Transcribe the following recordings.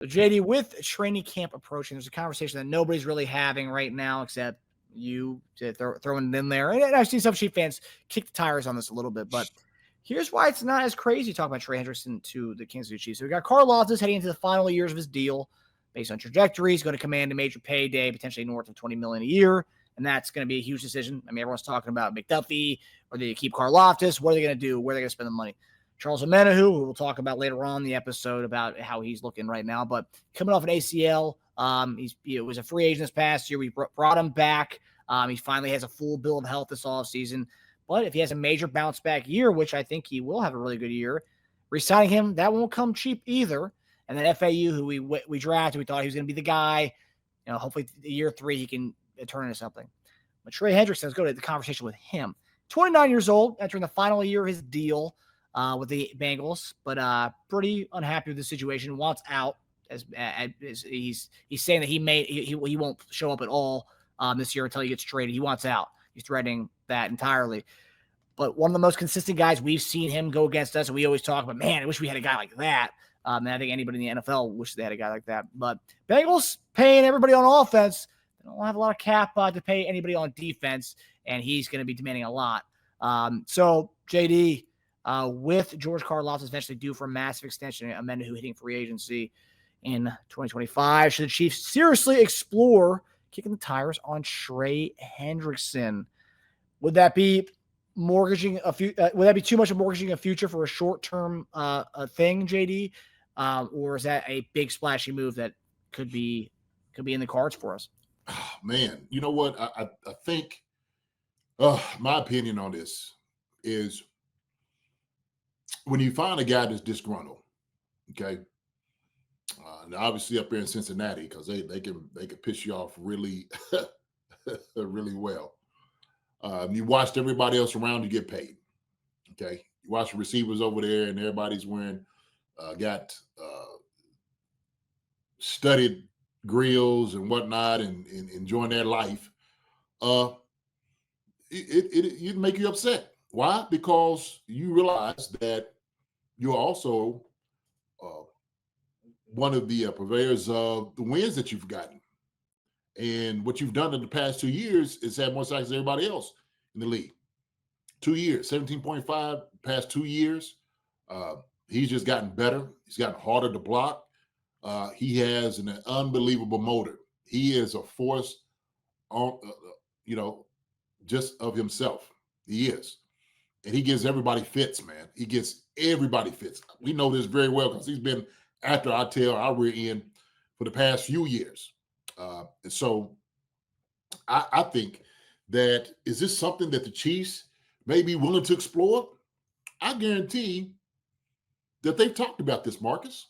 JD, with training camp approaching, there's a conversation that nobody's really having right now except you to throwing it in there. And I've seen some Chief fans kick the tires on this a little bit, but here's why it's not as crazy talking about Trey Hendrickson to the Kansas City Chiefs. So we got Karlaftis heading into the final years of his deal. Based on trajectory, he's going to command a major payday, potentially north of $20 million a year, and that's going to be a huge decision. I mean, everyone's talking about McDuffie, or do you keep Karlaftis? What are they going to do? Where are they going to spend the money? Charles Omenihu, who we'll talk about later on in the episode about how he's looking right now, but coming off an ACL, he was a free agent this past year. We brought him back. He finally has a full bill of health this offseason. But if he has a major bounce back year, which I think he will have a really good year, re-signing him, that won't come cheap either. And then FAU, who we drafted, we thought he was going to be the guy. You know, hopefully year 3 he can turn into something. But Trey Hendrickson, let's go to the conversation with him. 29 years old, entering the final year of his deal with the Bengals, but pretty unhappy with the situation. Wants out, as he's saying that he won't show up at all this year until he gets traded. He wants out. He's threatening that entirely. But one of the most consistent guys we've seen him go against us, and we always talk about, man, I wish we had a guy like that. And I think anybody in the NFL wishes they had a guy like that. But Bengals paying everybody on offense. They don't have a lot of cap to pay anybody on defense, and he's going to be demanding a lot. So, JD, with George Karlaftis eventually due for a massive extension, Omenihu hitting free agency in 2025, should the Chiefs seriously explore kicking the tires on Trey Hendrickson? Would that be mortgaging would that be too much of mortgaging a future for a short-term thing, JD? Or is that a big splashy move that could be in the cards for us? Oh, man, you know what? I think my opinion on this is when you find a guy that's disgruntled, okay, and obviously up here in Cincinnati, because they can piss you off really really well. You watched everybody else around you get paid. Okay, you watch the receivers over there, and everybody's wearing got studded grills and whatnot, and enjoying their life. It make you upset. Why? Because you realize that you're also one of the purveyors of the wins that you've gotten. And what you've done in the past 2 years is have more sacks than everybody else in the league. 2 years, 17.5 past 2 years. He's just gotten better. He's gotten harder to block. He has an unbelievable motor. He is a force on, just of himself. He is. And he gives everybody fits, man. He gets everybody fits. We know this very well because he's been after our tail, our rear end for the past few years. And so I think that is this something that the Chiefs may be willing to explore? I guarantee that they've talked about this, Marcus.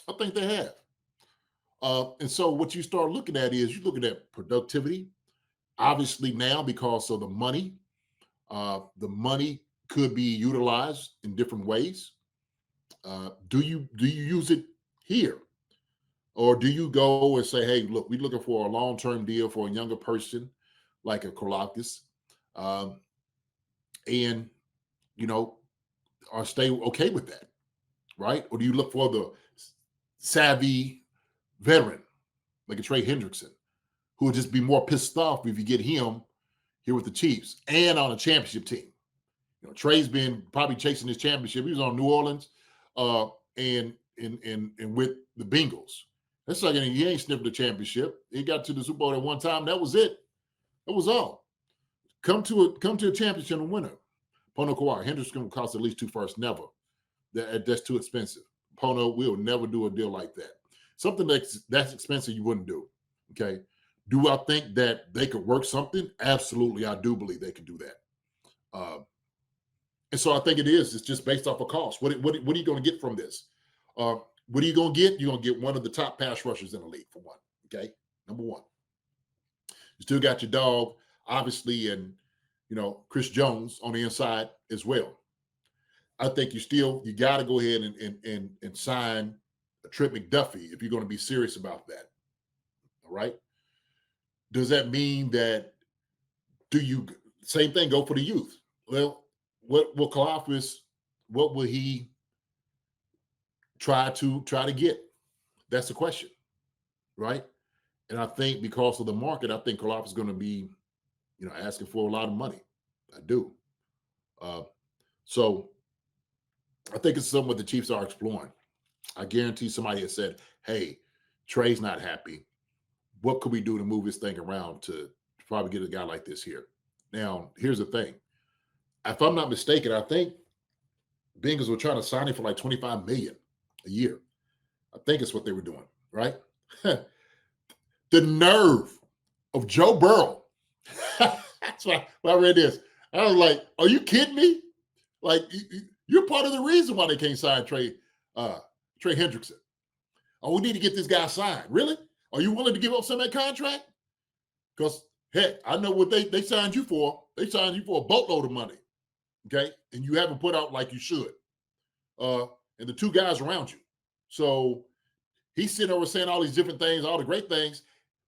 I think they have. And so what you start looking at is you're looking at productivity. Obviously now, because of the money could be utilized in different ways. Do you use it here? Or do you go and say, hey, look, we're looking for a long-term deal for a younger person like a Karlaftis, and, or stay okay with that, right? Or do you look for the savvy veteran like a Trey Hendrickson, who would just be more pissed off if you get him here with the Chiefs and on a championship team? Trey's been probably chasing his championship. He was on New Orleans and with the Bengals. That's like he ain't sniffed the championship. He got to the Super Bowl at one time. That was it. That was all. Come to a championship and winner. Pono Kawhi. Hendrickson will cost at least 2 firsts. Never. That's too expensive. Pono will never do a deal like that. Something that's expensive you wouldn't do. Okay. Do I think that they could work something? Absolutely, I do believe they could do that. And so I think it is. It's just based off of cost. What are you going to get from this? What are you going to get? You're going to get one of the top pass rushers in the league, for one. Okay, number one. You still got your dog, obviously, and Chris Jones on the inside as well. I think you got to go ahead and sign a Trent McDuffie if you're going to be serious about that. All right. Does that mean that same thing go for the youth? Well, what will Karlaftis, what will he try to get? That's the question, right? And I think because of the market, I think Karlaftis is going to be, asking for a lot of money. I do. So I think it's something what the Chiefs are exploring. I guarantee somebody has said, hey, Trey's not happy. What could we do to move this thing around to probably get a guy like this here? Now, here's the thing. If I'm not mistaken, I think Bengals were trying to sign him for like $25 million a year. I think it's what they were doing, right? The nerve of Joe Burrow. That's why when I read this, I was like, are you kidding me? Like, you're part of the reason why they can't sign Trey Hendrickson. Oh, we need to get this guy signed. Really? Are you willing to give up some of that contract? Because, heck, I know what they signed you for. They signed you for a boatload of money, okay? And you haven't put out like you should. And the two guys around you. So he's sitting over saying all these different things, all the great things.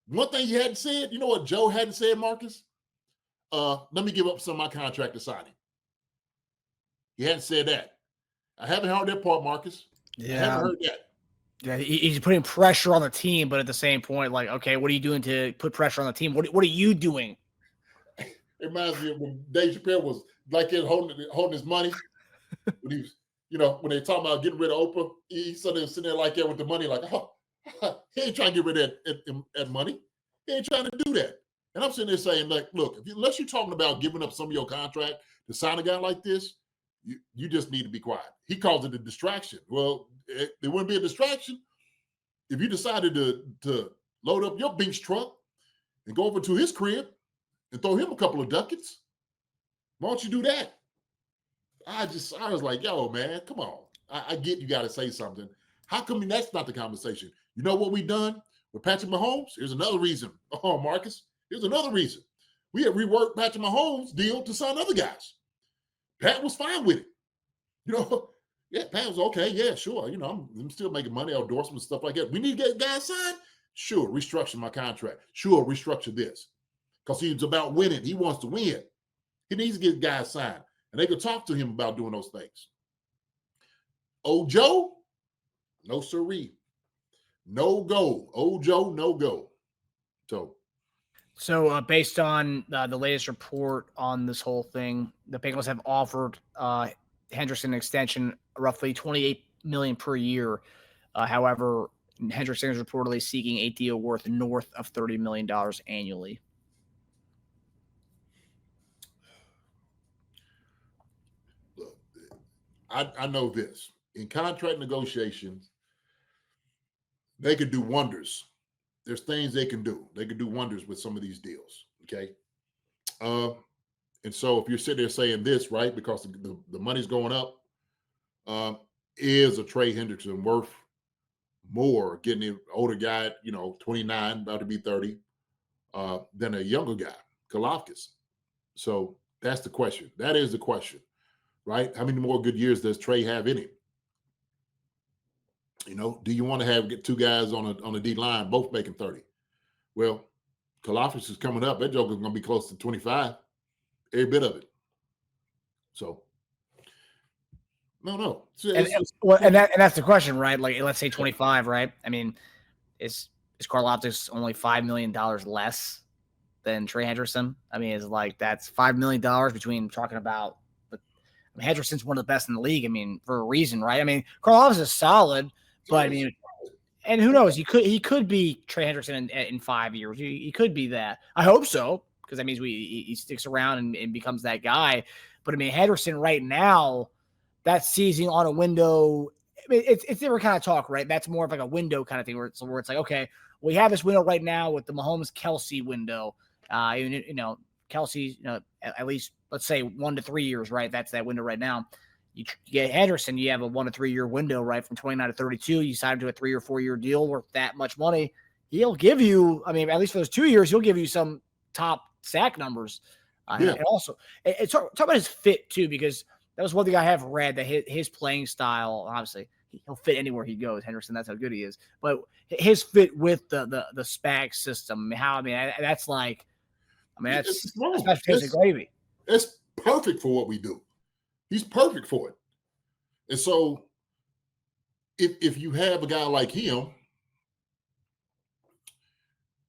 One thing he hadn't said, you know what Joe hadn't said, Marcus? Let me give up some of my contract to sign him. He hadn't said that. I haven't heard that part, Marcus. Yeah. I haven't heard that. Yeah, he's putting pressure on the team, but at the same point, like, okay, what are you doing to put pressure on the team? What are you doing? It reminds me of when Dave Chappelle was like holding his money. When he was, when they talking about getting rid of Oprah, he sort of sitting there like that with the money, like, oh, he ain't trying to get rid of that money. He ain't trying to do that. And I'm sitting there saying, like, look, unless you're talking about giving up some of your contract to sign a guy like this, you just need to be quiet. He calls it a distraction. Well, it wouldn't be a distraction if you decided to load up your Binks truck and go over to his crib and throw him a couple of ducats. Why don't you do that? I was like, yo, man, come on. I get you got to say something. How come that's not the conversation? You know what we've done with Patrick Mahomes? Here's another reason. Oh, Marcus, here's another reason. We have reworked Patrick Mahomes' deal to sign other guys. Pat was fine with it. Yeah, Pat was okay. Yeah, sure. I'm still making money, endorsements, stuff like that. We need to get guys signed. Sure, restructure my contract. Sure, restructure this. Because he's about winning. He wants to win. He needs to get guys signed. And they could talk to him about doing those things. Old Joe, no siree. No go. Old Joe, no go. So based on the latest report on this whole thing, the Bengals have offered Hendrickson an extension, roughly $28 million per year. However, Hendrickson is reportedly seeking a deal worth north of $30 million annually. Look, I know this. In contract negotiations, they could do wonders. There's things they can do. They could do wonders with some of these deals, okay? And so if you're sitting there saying this, right, because the money's going up, is a Trey Hendrickson worth more getting an older guy, 29, about to be 30, than a younger guy, Karlaftis? So that's the question. That is the question, right? How many more good years does Trey have in him? Do you want to get two guys on a D line, both making 30? Well, Karlaftis is coming up. That joker's going to be close to 25, every bit of it. So, no. And that's the question, right? Like, let's say 25, right? I mean, is Karlaftis only $5 million less than Trey Hendrickson? I mean, it's like that's $5 million between talking about. Hendrickson's one of the best in the league. I mean, for a reason, right? I mean, Karlaftis is solid. But I mean, and who knows? He could be Trey Hendrickson in 5 years. He could be that. I hope so, because that means he sticks around and becomes that guy. But I mean, Hendrickson right now, that's seizing on a window. I mean, it's different kind of talk, right? That's more of like a window kind of thing where it's like, okay, we have this window right now with the Mahomes-Kelsey window. Kelsey, at least let's say 1 to 3 years, right? That's that window right now. You get Hendrickson, you have a 1 to 3 year window, right? From 29 to 32, you sign him to a 3 or 4 year deal worth that much money. He'll give you, I mean, at least for those 2 years, he'll give you some top sack numbers. And also, talk about his fit too, because that was one thing I have read, that his playing style, obviously, he'll fit anywhere he goes. Hendrickson, that's how good he is. But his fit with the SPAG system, that's like, that's gravy. It's perfect for what we do. He's perfect for it. And so if you have a guy like him,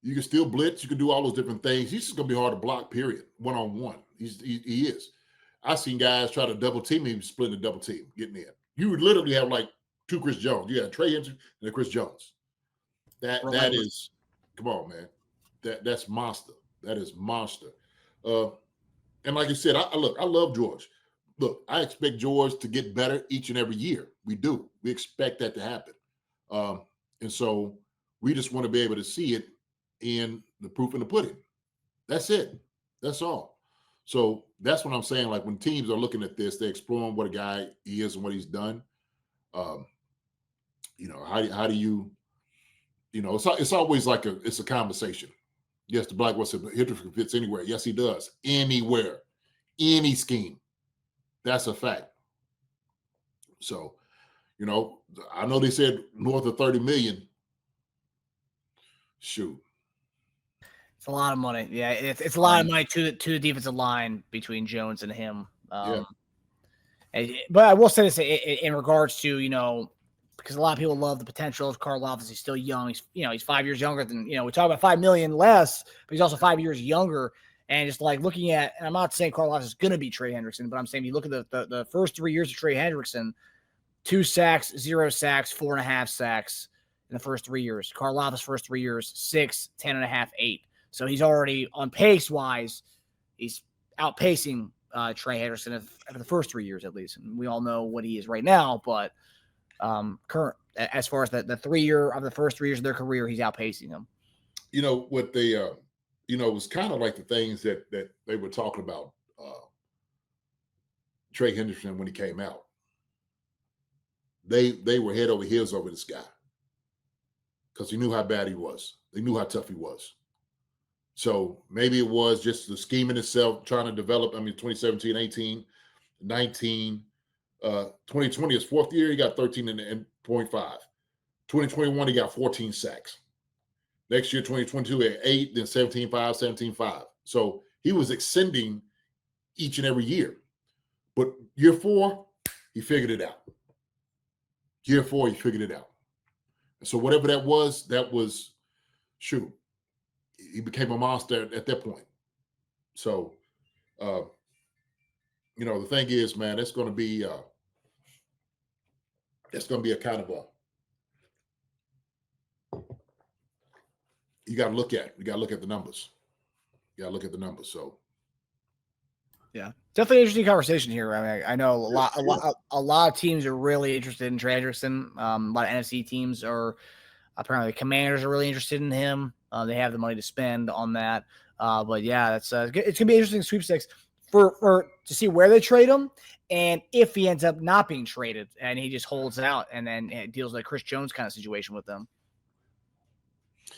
You can still blitz. You can do all those different things. He's just going to be hard to block, period, one-on-one. He is. I've seen guys try to double team him, splitting the double team, getting in. You would literally have like two Chris Jones. You got Trey Hendrickson and Chris Jones. That is, come on, man. That's monster. That is monster. And like you said, I love George. Look, I expect George to get better each and every year. We do. We expect that to happen. And so we just want to be able to see it in the proof in the pudding. That's it. That's all. So that's what I'm saying. Like when teams are looking at this, they're exploring what a guy is and what he's done. How do you, it's always like it's a conversation. Yes, the Black West Hendrickson fits anywhere. Yes, he does. Anywhere, any scheme. That's a fact. So, I know they said north of 30 million. Shoot. It's a lot of money. Yeah, it's a lot of money to the defensive line between Jones and him. Yeah. But I will say this in regards to, because a lot of people love the potential of Karlaftis. He's still young. He's 5 years younger than, we talk about $5 million less, but he's also 5 years younger. And just like looking at, and I'm not saying Karlaftis is going to be Trey Hendrickson, but I'm saying if you look at the first 3 years of Trey Hendrickson, 2 sacks, 0 sacks, 4.5 sacks in the first 3 years. Karlaftis first 3 years, 6, 10.5, 8. So he's already on pace wise. He's outpacing Trey Hendrickson after the first 3 years at least. And we all know what he is right now, but current as far as the 3 year of the first 3 years of their career, he's outpacing them. What they it was kind of like the things that they were talking about Trey Hendrickson when he came out. They were head over heels over this guy because he knew how bad he was. They knew how tough he was. So maybe it was just the scheme in itself, trying to develop. 2017, 18, 19, 2020, his fourth year, he got 13.5. 2021, he got 14 sacks. Next year, 2022, at 8, then 17.5, 17.5. So he was extending each and every year. But year 4, he figured it out. Year 4, he figured it out. So whatever that was, shoot, he became a monster at that point. So, the thing is, man, that's going to be a kind of you got to look at the numbers. So, yeah, definitely interesting conversation here. I know a lot of teams are really interested in Trey Hendrickson. A lot of NFC teams are. Apparently, the Commanders are really interested in him. They have the money to spend on that. But yeah, it's gonna be interesting sweepstakes for to see where they trade him, and if he ends up not being traded and he just holds out and then deals like Chris Jones kind of situation with them,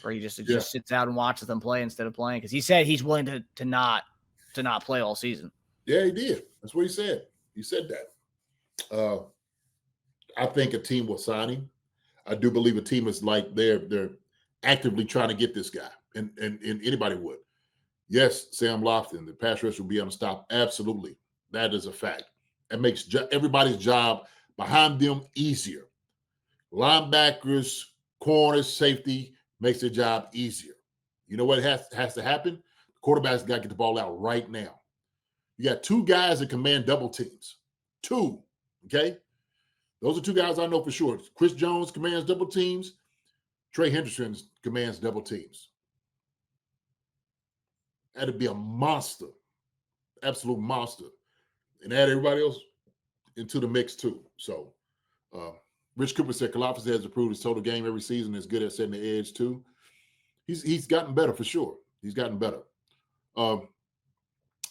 where he just sits out and watches them play instead of playing, because he said he's willing to not play all season. Yeah, he did. That's what he said. He said that. I think a team will sign him. I do believe a team is like they're actively trying to get this guy, and anybody would. Yes, Sam Lofton, the pass rush will be unstoppable. Absolutely, that is a fact. It makes everybody's job behind them easier. Linebackers, corners, safety makes their job easier. You know what has to happen? The quarterback's got to get the ball out right now. You got 2 guys that command double teams. 2, okay? Those are 2 guys I know for sure. Chris Jones commands double teams. Trey Hendrickson commands double teams. That'd be a monster, absolute monster. And add everybody else into the mix too. So Rich Cooper said Karlaftis has improved his total game every season. Is good at setting the edge too. He's gotten better for sure. He's gotten better.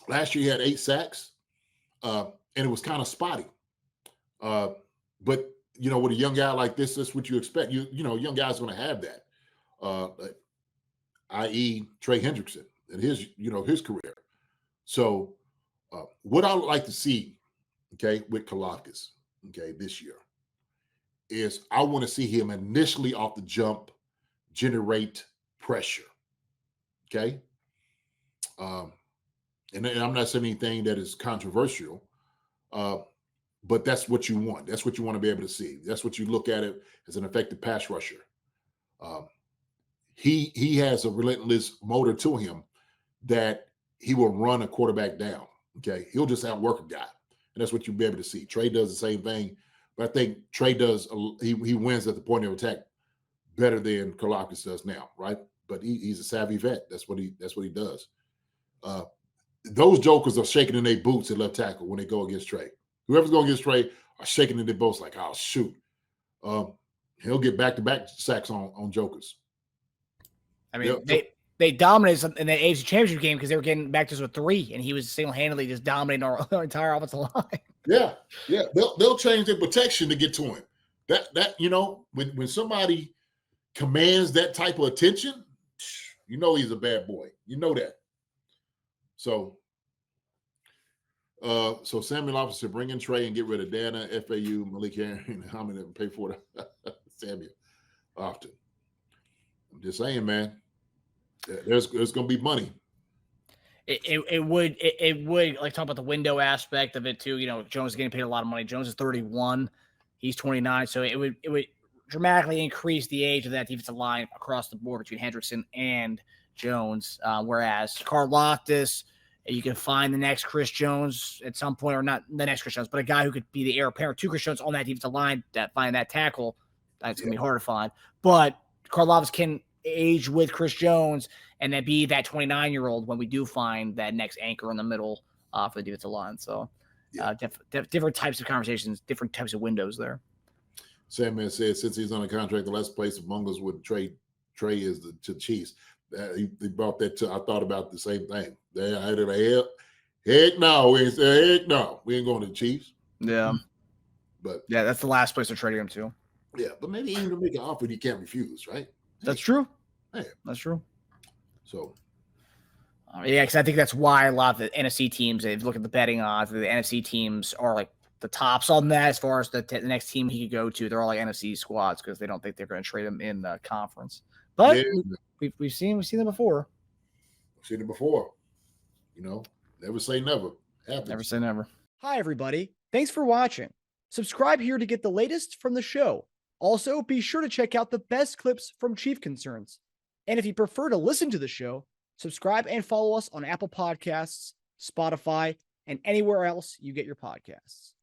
Last year he had 8 sacks, and it was kind of spotty. But with a young guy like this, that's what you expect. Young guy's going to have that, i.e. Trey Hendrickson and his career. So what I would like to see, with Karlaftis, this year, is I want to see him initially off the jump generate pressure. Okay. And I'm not saying anything that is controversial, but that's what you want. That's what you want to be able to see. That's what you look at it as an effective pass rusher. he has a relentless motor to him that he will run a quarterback down. Okay, he'll just outwork a guy, and that's what you'll be able to see. Trey does the same thing, but I think Trey does. He wins at the point of attack better than Karlaftis does now, right? But he's a savvy vet. That's what he does. Those jokers are shaking in their boots at left tackle when they go against Trey. Whoever's going against Trey are shaking in their boots like, oh shoot. He'll get back-to-back sacks on jokers. I mean, they dominated in the AFC Championship game because they were getting back to us with 3, and he was single-handedly just dominating our entire offensive line. Yeah. They'll change their protection to get to him. That when somebody commands that type of attention, he's a bad boy. You know that. So Samuel Officer, bring in Trey and get rid of Dana, FAU, Malik Aaron, how many pay for it? Samuel often. I'm just saying, man. There's going to be money. It would like talk about the window aspect of it too. Jones is getting paid a lot of money. Jones is 31, he's 29, so it would dramatically increase the age of that defensive line across the board between Hendrickson and Jones. Whereas Karlaftis, you can find the next Chris Jones at some point, or not the next Chris Jones, but a guy who could be the heir apparent to Chris Jones on that defensive line. That find that tackle, that's gonna be hard to find. But Karlaftis can age with Chris Jones and then be that 29-year-old when we do find that next anchor in the middle for the defensive line. So different types of conversations, different types of windows there. Sandman says, since he's on a contract, the last place among us would trade Trey is the Chiefs. He brought that to. I thought about the same thing. Heck no, we ain't going to the Chiefs. Yeah, but that's the last place they're trading him to. Yeah, but maybe even to make an offer you can't refuse, right? That's true. Hey. That's true. So, because I think that's why a lot of the NFC teams, if you look at the betting odds, the NFC teams are like the tops on that as far as the next team he could go to. They're all like NFC squads because they don't think they're going to trade him in the conference. But we've seen them before. We've seen it before. Never say never. Happens. Never say never. Hi, everybody. Thanks for watching. Subscribe here to get the latest from the show. Also, be sure to check out the best clips from Chief Concerns. And if you prefer to listen to the show, subscribe and follow us on Apple Podcasts, Spotify, and anywhere else you get your podcasts.